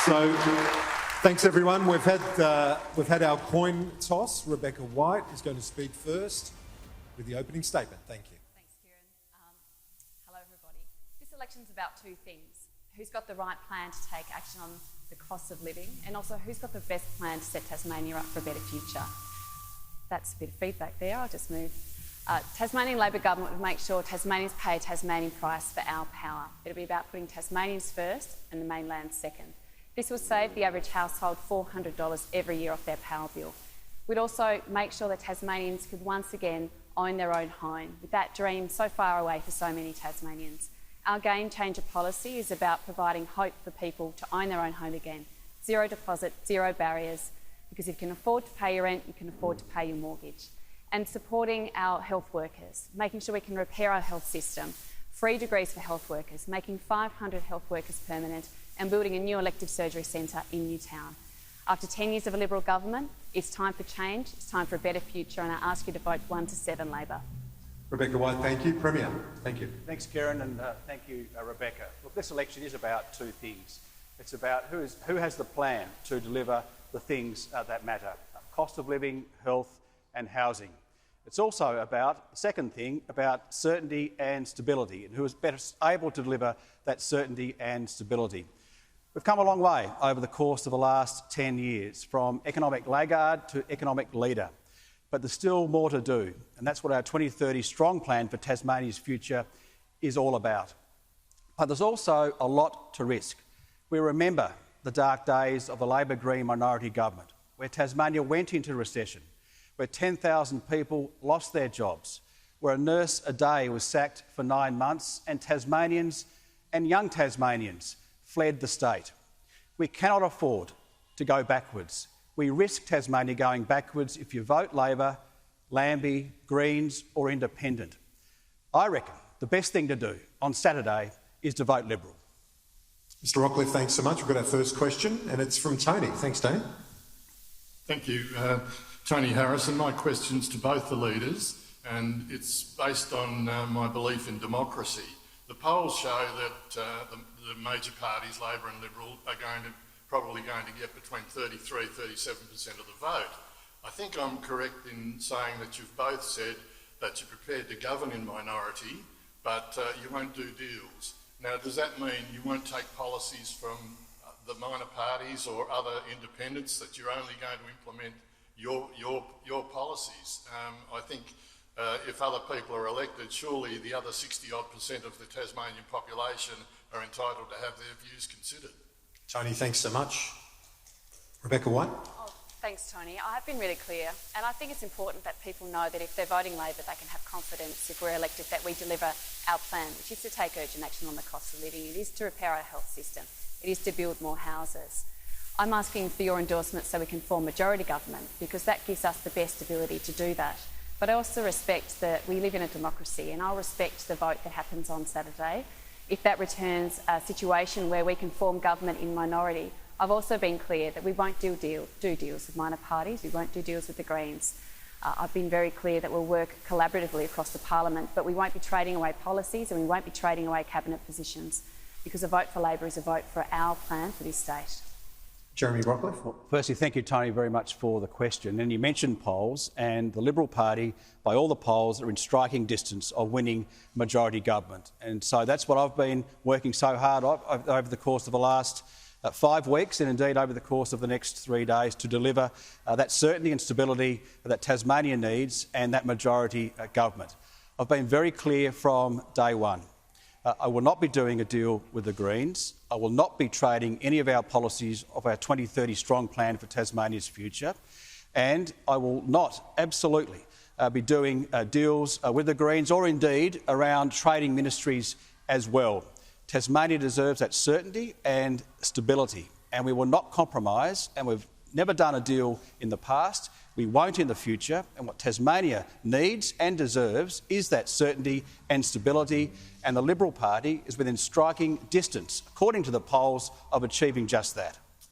So, thanks everyone. We've had our coin toss. Rebecca White is going to speak first with the opening statement. Thank you. Thanks, Kieran. Hello, everybody. This election's about two things: who's got the right plan to take action on the cost of living, and also who's got the best plan to set Tasmania up for a better future. That's a bit of feedback there. I'll just move. Tasmanian Labor government will make sure Tasmanians pay a Tasmanian price for our power. It'll be about putting Tasmanians first and the mainland second. This will save the average household $400 every year off their power bill. We'd also make sure that Tasmanians could once again own their own home, with that dream so far away for so many Tasmanians. Our game changer policy is about providing hope for people to own their own home again. Zero deposit, zero barriers, because if you can afford to pay your rent, you can afford to pay your mortgage. And supporting our health workers, making sure we can repair our health system, free degrees for health workers, making 500 health workers permanent, and building a new elective surgery centre in Newtown. After 10 years of a Liberal government, it's time for change, it's time for a better future, and I ask you to vote 1 to 7 Labor. Rebecca White, thank you. Premier, thank you. Thanks, Kieran, and thank you, Rebecca. Look, this election is about two things. It's about who has the plan to deliver the things that matter: cost of living, health and housing. It's also about, the second thing, about certainty and stability, and who is better able to deliver that certainty and stability. We've come a long way over the course of the last 10 years, from economic laggard to economic leader. But there's still more to do, and that's what our 2030 strong plan for Tasmania's future is all about. But there's also a lot to risk. We remember the dark days of the Labor Green minority government, where Tasmania went into recession, where 10,000 people lost their jobs, where a nurse a day was sacked for 9 months, and Tasmanians and young Tasmanians fled the state. We cannot afford to go backwards. We risk Tasmania going backwards if you vote Labor, Lambie, Greens or Independent. I reckon the best thing to do on Saturday is to vote Liberal. Mr Rockliff, thanks so much. We've got our first question, and it's from Tony. Thanks, Tony. Thank you. Tony Harrison. My question's to both the leaders, and it's based on my belief in democracy. The polls show that the major parties, Labor and Liberal, are probably going to get between 33-37% of the vote. I think I'm correct in saying that you've both said that you're prepared to govern in minority, but you won't do deals. Now, does that mean you won't take policies from the minor parties or other independents, that you're only going to implement your policies? I think if other people are elected, surely the other 60-odd% of the Tasmanian population are entitled to have their views considered. Tony, thanks so much. Rebecca White. Oh, thanks, Tony. I've been really clear, and I think it's important that people know that if they're voting Labor, they can have confidence, if we're elected, that we deliver our plan, which is to take urgent action on the cost of living. It is to repair our health system. It is to build more houses. I'm asking for your endorsement so we can form majority government, because that gives us the best ability to do that. But I also respect that we live in a democracy, and I'll respect the vote that happens on Saturday. If that returns a situation where we can form government in minority, I've also been clear that we won't do deals with minor parties, we won't do deals with the Greens. I've been very clear that we'll work collaboratively across the Parliament, but we won't be trading away policies and we won't be trading away cabinet positions, because a vote for Labor is a vote for our plan for this state. Jeremy Rockliff. Well, firstly, thank you, Tony, very much for the question. And you mentioned polls, and the Liberal Party, by all the polls, are in striking distance of winning majority government. And so that's what I've been working so hard over the course of the last 5 weeks, and indeed over the course of the next 3 days, to deliver that certainty and stability that Tasmania needs and that majority government. I've been very clear from day one. I will not be doing a deal with the Greens. I will not be trading any of our policies of our 2030 strong plan for Tasmania's future. And I will not, absolutely, be doing deals with the Greens, or indeed around trading ministries as well. Tasmania deserves that certainty and stability, and we will not compromise, and we've never done a deal in the past. We won't in the future, and what Tasmania needs and deserves is that certainty and stability, and the Liberal Party is within striking distance, according to the polls, of achieving just that.